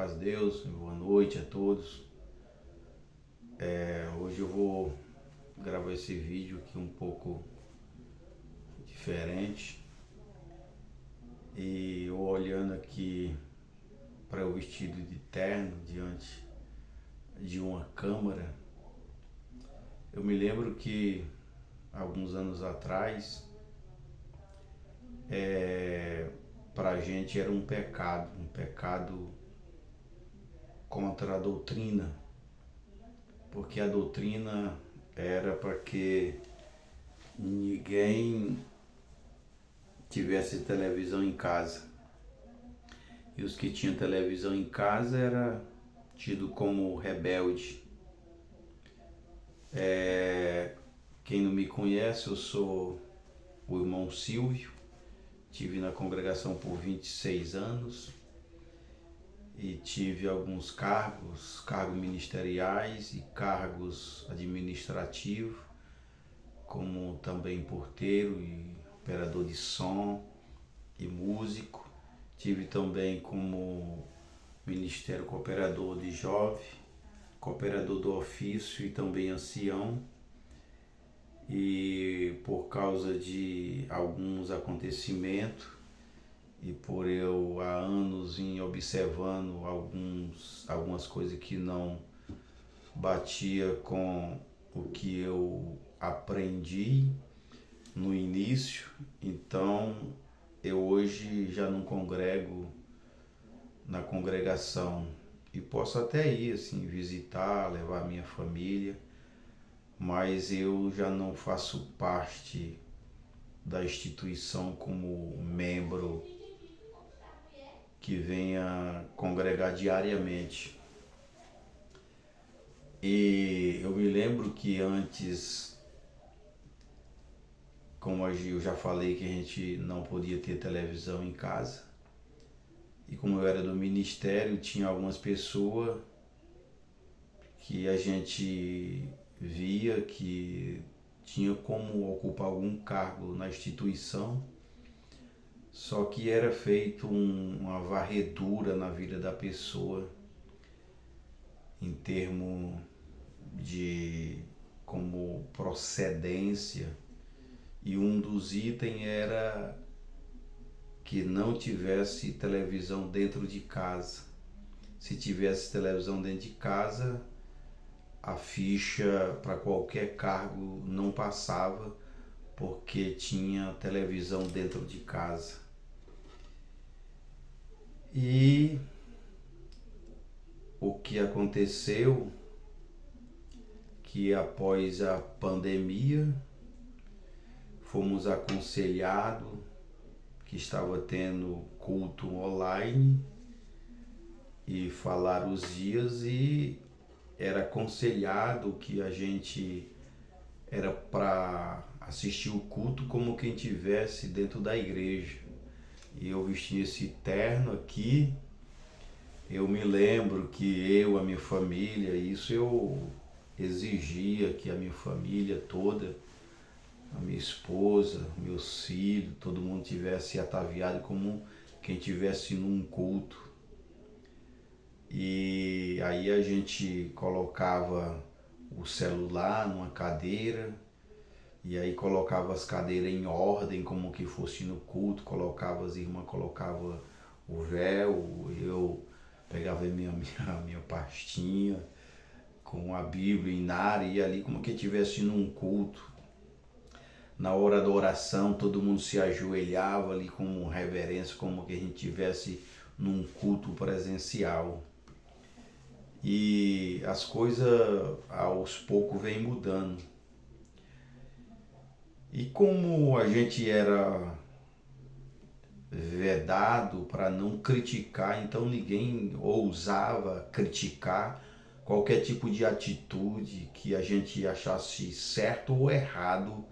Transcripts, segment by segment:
paz de Deus, boa noite a todos. Hoje eu vou gravar esse vídeo aqui um pouco diferente. E eu olhando aqui para o vestido de terno diante de uma câmara, eu me lembro que alguns anos atrás, para a gente era um pecado contra a doutrina, porque a doutrina era para que ninguém tivesse televisão em casa. E os que tinham televisão em casa era tido como rebelde. Quem não me conhece, eu sou o irmão Silvio, tive na congregação por 26 anos e tive alguns cargos ministeriais e cargos administrativos, como também porteiro e operador de som e músico. Tive também como ministério cooperador de jovem, cooperador do ofício e também ancião. E por causa de alguns acontecimentos e por eu há anos em observando algumas coisas que não batia com o que eu aprendi no início, então eu hoje já não congrego na congregação e posso até ir assim visitar, levar minha família, mas eu já não faço parte da instituição como membro que venha congregar diariamente. E eu me lembro que antes, como eu já falei que a gente não podia ter televisão em casa, e como eu era do ministério, tinha algumas pessoas que a gente via que tinha como ocupar algum cargo na instituição, só que era feito uma varredura na vida da pessoa em termos de como procedência, e um dos itens era que não tivesse televisão dentro de casa. Se tivesse televisão dentro de casa, a ficha para qualquer cargo não passava, porque tinha televisão dentro de casa. E o que aconteceu, que após a pandemia, fomos aconselhados que estava tendo culto online e falaram os dias, e era aconselhado que a gente era para assistir o culto como quem estivesse dentro da igreja. E eu vesti esse terno aqui. Eu me lembro que eu, a minha família, isso eu exigia que a minha família toda, a minha esposa, meus filhos, todo mundo tivesse ataviado como quem estivesse num culto. E aí a gente colocava o celular numa cadeira, e aí colocava as cadeiras em ordem, como que fosse no culto, colocava as irmãs, colocava o véu, eu pegava a minha pastinha com a Bíblia em Nara, e ali como que estivesse num culto. Na hora da oração, todo mundo se ajoelhava ali com reverência, como que a gente estivesse num culto presencial. E as coisas aos poucos vêm mudando. E como a gente era vedado para não criticar, então ninguém ousava criticar qualquer tipo de atitude que a gente achasse certo ou errado,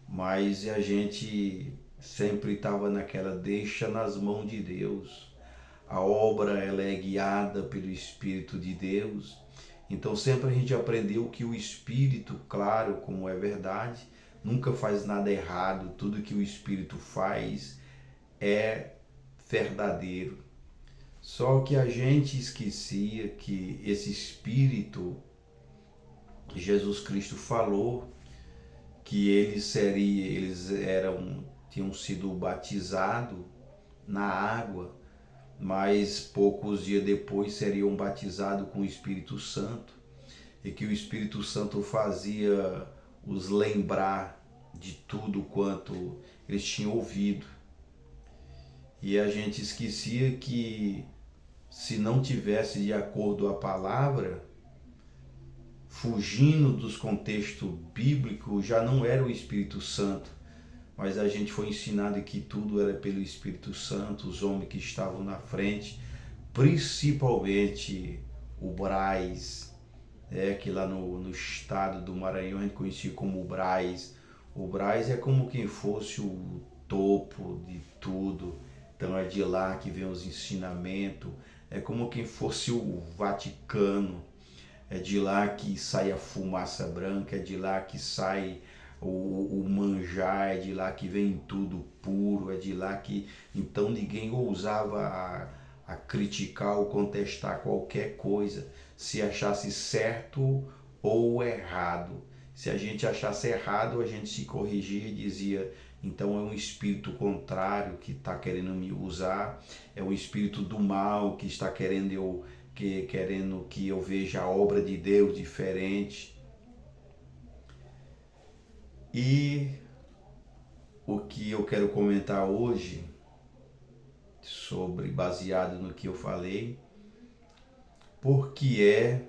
mas a gente sempre estava naquela, deixa nas mãos de Deus. A obra ela é guiada pelo Espírito de Deus, então sempre a gente aprendeu que o Espírito, claro, como é verdade, nunca faz nada errado, tudo que o Espírito faz é verdadeiro. Só que a gente esquecia que esse Espírito, Jesus Cristo falou que tinham sido batizados na água, mas poucos dias depois seriam batizados com o Espírito Santo, e que o Espírito Santo fazia os lembrar de tudo quanto eles tinham ouvido. E a gente esquecia que se não tivesse de acordo à palavra, fugindo dos contextos bíblicos, já não era o Espírito Santo, mas a gente foi ensinado que tudo era pelo Espírito Santo, os homens que estavam na frente, principalmente o Braz, que lá no estado do Maranhão a gente conhecia como o Braz. O Braz é como quem fosse o topo de tudo, então é de lá que vem os ensinamentos, é como quem fosse o Vaticano, é de lá que sai a fumaça branca, é de lá que sai o manjar, é de lá que vem tudo puro, é de lá que então ninguém ousava a criticar ou contestar qualquer coisa, se achasse certo ou errado. Se a gente achasse errado, a gente se corrigia e dizia, então é um espírito contrário que está querendo me usar, é um espírito do mal que está querendo que eu veja a obra de Deus diferente. E o que eu quero comentar hoje, baseado no que eu falei, porque é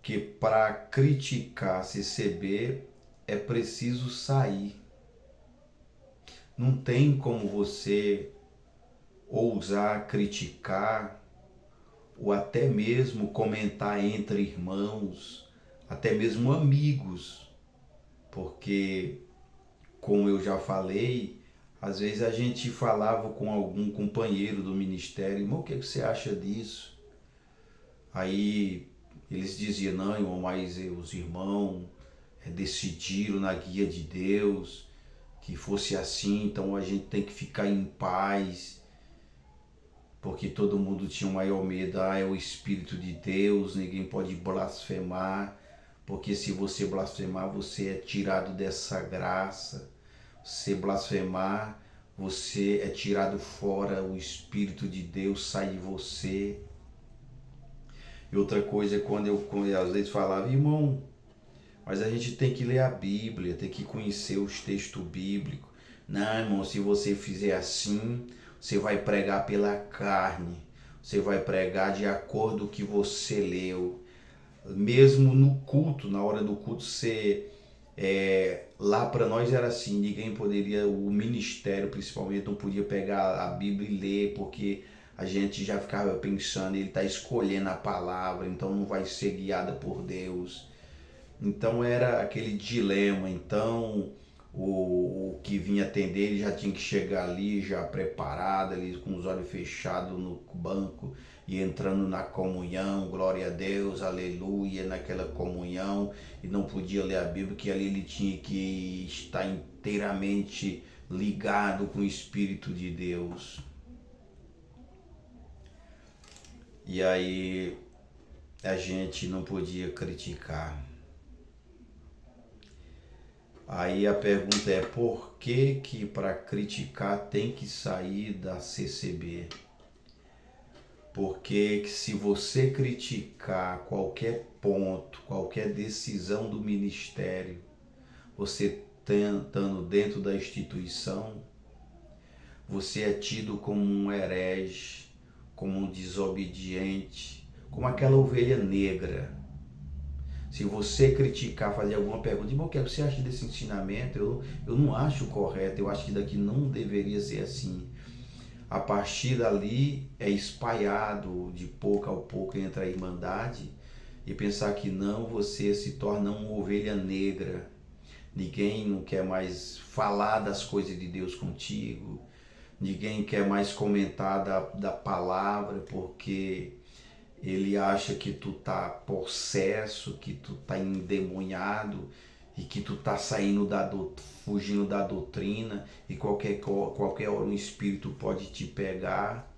que para criticar CCB é preciso sair. Não tem como você ousar criticar ou até mesmo comentar entre irmãos, até mesmo amigos, porque, como eu já falei, às vezes a gente falava com algum companheiro do ministério, irmão, o que você acha disso? Aí eles diziam, não, irmão, mas os irmãos decidiram na guia de Deus que fosse assim, então a gente tem que ficar em paz, porque todo mundo tinha o maior medo, é o Espírito de Deus, ninguém pode blasfemar, porque se você blasfemar, você é tirado dessa graça, se blasfemar, você é tirado fora, o Espírito de Deus sai de você. E outra coisa é quando eu às vezes falava, irmão, mas a gente tem que ler a Bíblia, tem que conhecer os textos bíblicos. Não, irmão, se você fizer assim, você vai pregar pela carne, você vai pregar de acordo com o que você leu. Mesmo no culto, na hora do culto, lá para nós era assim, ninguém poderia, o ministério principalmente, não podia pegar a Bíblia e ler, porque a gente já ficava pensando, ele está escolhendo a palavra, então não vai ser guiada por Deus. Então era aquele dilema, então o que vinha atender ele já tinha que chegar ali já preparado, ali com os olhos fechados no banco e entrando na comunhão, glória a Deus, aleluia, naquela comunhão, e não podia ler a Bíblia, porque ali ele tinha que estar inteiramente ligado com o Espírito de Deus. E aí a gente não podia criticar. Aí a pergunta é, por que para criticar tem que sair da CCB? Porque se você criticar qualquer ponto, qualquer decisão do ministério, você estando dentro da instituição, você é tido como um herege, como um desobediente, como aquela ovelha negra. Se você criticar, fazer alguma pergunta, o que você acha desse ensinamento? Eu não acho correto, eu acho que daqui não deveria ser assim. A partir dali é espalhado de pouco a pouco entre a irmandade e pensar que não, você se torna uma ovelha negra. Ninguém não quer mais falar das coisas de Deus contigo, ninguém quer mais comentar da palavra, porque ele acha que tu tá possesso, que tu tá endemoniado e que tu tá fugindo da doutrina e qualquer hora um espírito pode te pegar.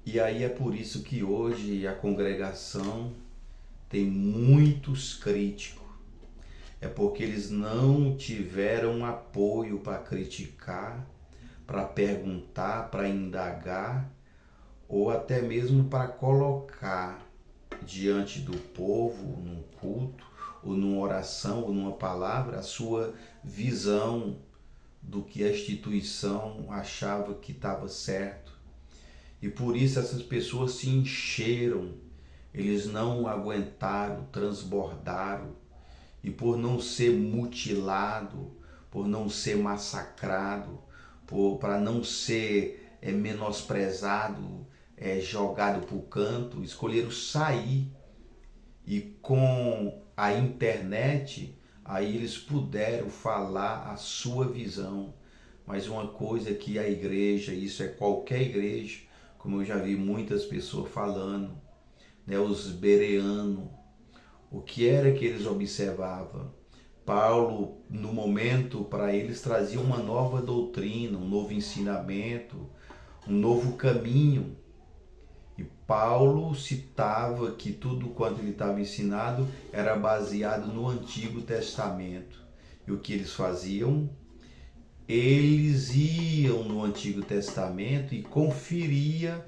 E aí é por isso que hoje a congregação tem muitos críticos. É porque eles não tiveram apoio para criticar, para perguntar, para indagar, ou até mesmo para colocar diante do povo, num culto, ou numa oração, ou numa palavra, a sua visão do que a instituição achava que estava certo. E por isso essas pessoas se encheram, eles não aguentaram, transbordaram, e por não ser mutilado, por não ser massacrado, para não ser menosprezado, jogado para o canto, escolheram sair. E com a internet, aí eles puderam falar a sua visão. Mas uma coisa que a igreja, isso é qualquer igreja, como eu já vi muitas pessoas falando, né, os bereanos, o que era que eles observavam? Paulo, no momento, para eles trazia uma nova doutrina, um novo ensinamento, um novo caminho. E Paulo citava que tudo quanto ele estava ensinado era baseado no Antigo Testamento. E o que eles faziam? Eles iam no Antigo Testamento e conferia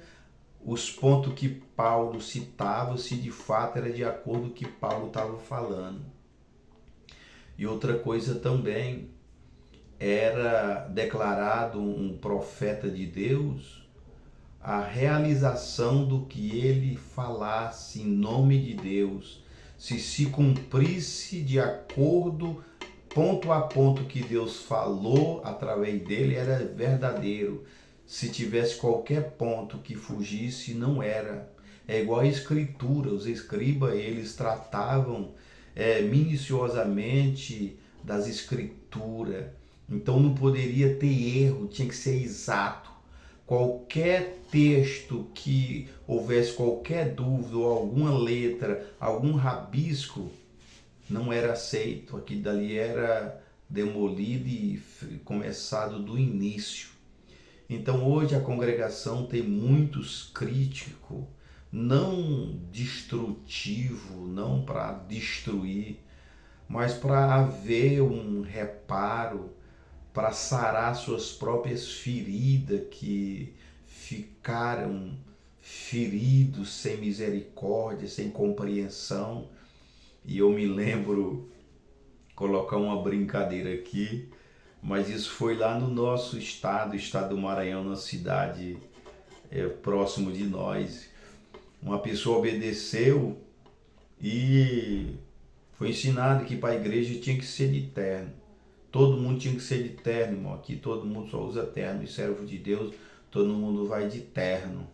os pontos que Paulo citava, se de fato era de acordo com o que Paulo estava falando. E outra coisa também, era declarado um profeta de Deus a realização do que ele falasse em nome de Deus, se cumprisse de acordo, ponto a ponto que Deus falou através dele, era verdadeiro. Se tivesse qualquer ponto que fugisse, não era. É igual a escritura, os escribas, eles tratavam minuciosamente das escrituras, então não poderia ter erro, tinha que ser exato. Qualquer texto que houvesse qualquer dúvida ou alguma letra, algum rabisco, não era aceito. Aquilo dali era demolido e começado do início. Então hoje a congregação tem muitos críticos, não destrutivo, não para destruir, mas para haver um reparo, para sarar suas próprias feridas que ficaram feridos sem misericórdia, sem compreensão. E eu me lembro, colocar uma brincadeira aqui, mas isso foi lá no nosso estado do Maranhão, na cidade próximo de nós. Uma pessoa obedeceu e foi ensinado que para a igreja tinha que ser de terno. Todo mundo tinha que ser de terno, irmão. Aqui todo mundo só usa terno. E servo de Deus, todo mundo vai de terno.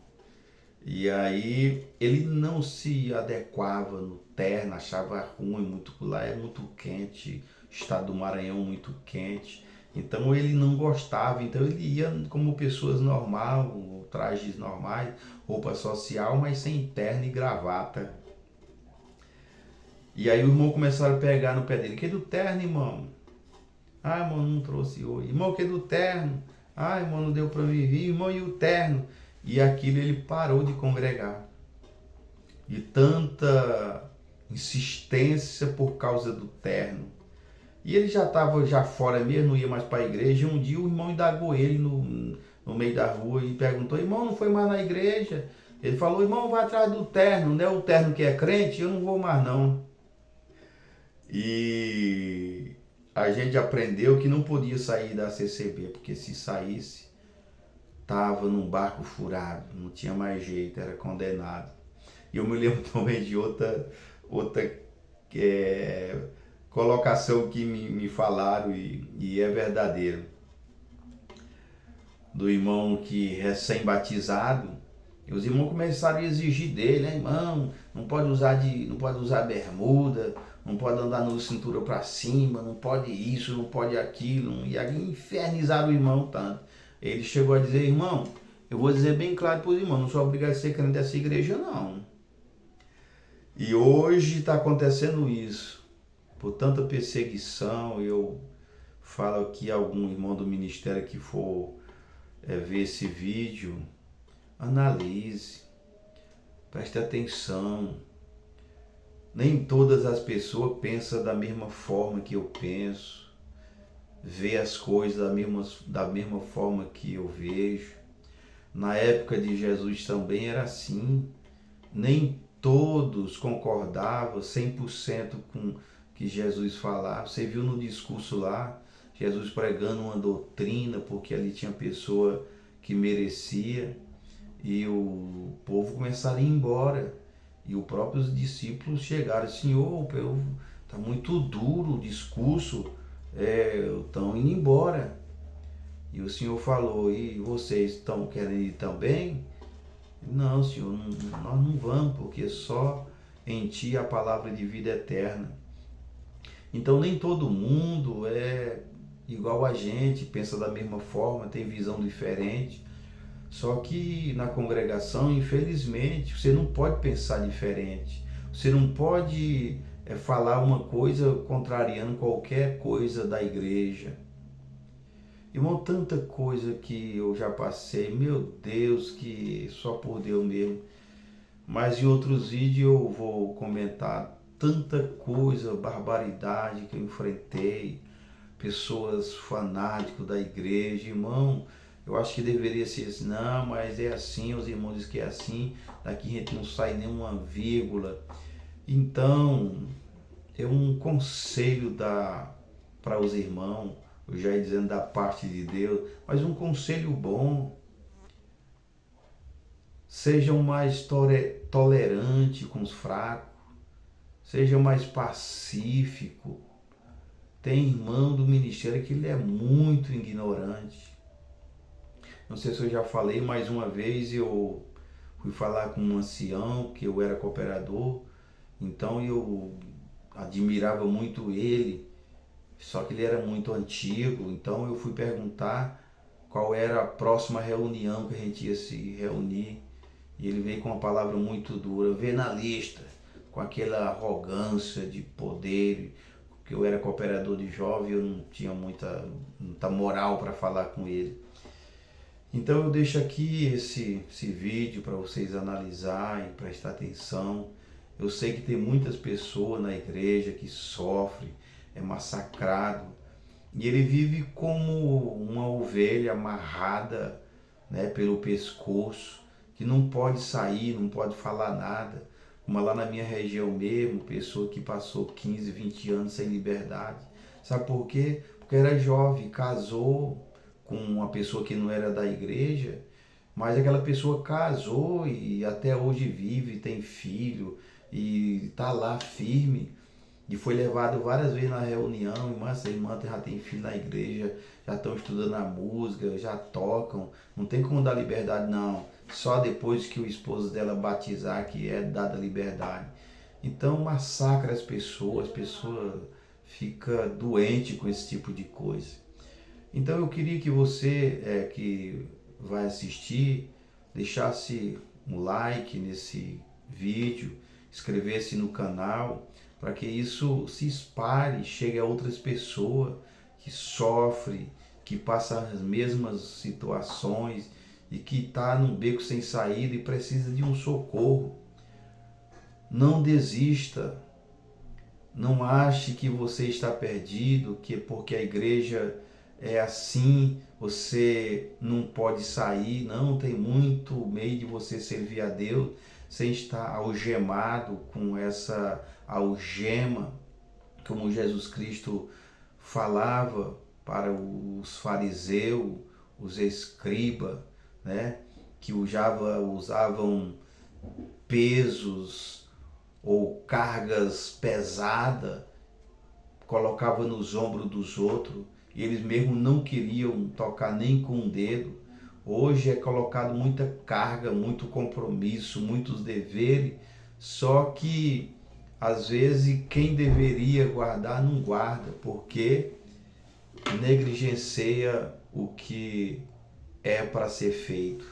E aí ele não se adequava no terno, achava ruim, muito lá é muito quente, estado do Maranhão muito quente. Então ele não gostava, então ele ia como pessoas normais, trajes normais, roupa social, mas sem terno e gravata. E aí o irmão começaram a pegar no pé dele. Que do terno, irmão? Ah, irmão, não trouxe hoje. Irmão, que do terno? Ah, irmão, não deu para mim vir. Irmão, e o terno? E aquilo ele parou de congregar. E tanta insistência por causa do terno. E ele já estava já fora mesmo, não ia mais para a igreja. E um dia o irmão indagou ele no meio da rua e perguntou: irmão, não foi mais na igreja? Ele falou: irmão, vai atrás do terno, não é o terno que é crente? Eu não vou mais não. E a gente aprendeu que não podia sair da CCB, porque se saísse, estava num barco furado, não tinha mais jeito, era condenado. E eu me lembro também de outra colocação que me falaram e é verdadeiro. Do irmão que recém-batizado, e os irmãos começaram a exigir dele, né? Irmão, não pode usar bermuda, não pode andar no cintura para cima, não pode isso, não pode aquilo. E aí infernizaram o irmão tanto. Ele chegou a dizer: irmão, eu vou dizer bem claro para os irmãos, não sou obrigado a ser crente dessa igreja não. E hoje está acontecendo isso. Por tanta perseguição, eu falo aqui a algum irmão do ministério que for ver esse vídeo, analise, preste atenção. Nem todas as pessoas pensam da mesma forma que eu penso, vê as coisas da mesma forma que eu vejo. Na época de Jesus também era assim. Nem todos concordavam 100% com o que Jesus falava. Você viu no discurso lá, Jesus pregando uma doutrina, porque ali tinha pessoa que merecia, e o povo começaram a ir embora. E os próprios discípulos chegaram, Senhor, está muito duro o discurso, estão indo embora. E o Senhor falou, e vocês estão querendo ir também? Não, Senhor, nós não vamos, porque só em Ti a palavra de vida eterna. Então nem todo mundo é igual a gente, pensa da mesma forma, tem visão diferente. Só que na congregação, infelizmente, você não pode pensar diferente. Você não pode falar uma coisa contrariando qualquer coisa da igreja. Irmão, tanta coisa que eu já passei, meu Deus, que só por Deus mesmo. Mas em outros vídeos eu vou comentar tanta coisa, barbaridade que eu enfrentei, pessoas fanáticos da igreja, irmão. Eu acho que deveria ser assim, não, mas é assim, os irmãos dizem que é assim, daqui a gente não sai nenhuma vírgula. Então, é um conselho para os irmãos, eu já ia dizendo da parte de Deus, mas um conselho bom. Sejam mais tolerantes com os fracos, sejam mais pacíficos. Tem irmão do ministério que ele é muito ignorante. Não sei se eu já falei, mais uma vez eu fui falar com um ancião, que eu era cooperador, então eu admirava muito ele, só que ele era muito antigo, então eu fui perguntar qual era a próxima reunião que a gente ia se reunir, e ele veio com uma palavra muito dura, vê na lista, com aquela arrogância de poder, porque eu era cooperador de jovem, eu não tinha muita moral para falar com ele. Então eu deixo aqui esse vídeo para vocês analisarem, prestar atenção. Eu sei que tem muitas pessoas na igreja que sofrem, é massacrado, e ele vive como uma ovelha amarrada, né, pelo pescoço, que não pode sair, não pode falar nada. Como lá na minha região mesmo, pessoa que passou 15, 20 anos sem liberdade. Sabe por quê? Porque era jovem, casou com uma pessoa que não era da igreja, mas aquela pessoa casou e até hoje vive, tem filho e está lá firme, e foi levado várias vezes na reunião, irmã, essa irmã já tem filho na igreja, já estão estudando a música, já tocam, não tem como dar liberdade não, só depois que o esposo dela batizar que é dada liberdade. Então massacra as pessoas fica doente com esse tipo de coisa. Então eu queria que você que vai assistir, deixasse um like nesse vídeo, inscrevesse no canal, para que isso se espalhe, chegue a outras pessoas que sofrem, que passam as mesmas situações e que está num beco sem saída e precisa de um socorro. Não desista, não ache que você está perdido, que porque a igreja é assim, você não pode sair. Não, tem muito meio de você servir a Deus sem estar algemado com essa algema, como Jesus Cristo falava para os fariseus, os escribas, né, que usavam pesos ou cargas pesadas, colocavam nos ombros dos outros, e eles mesmo não queriam tocar nem com um dedo. Hoje é colocado muita carga, muito compromisso, muitos deveres, só que às vezes quem deveria guardar não guarda, porque negligencia o que é para ser feito.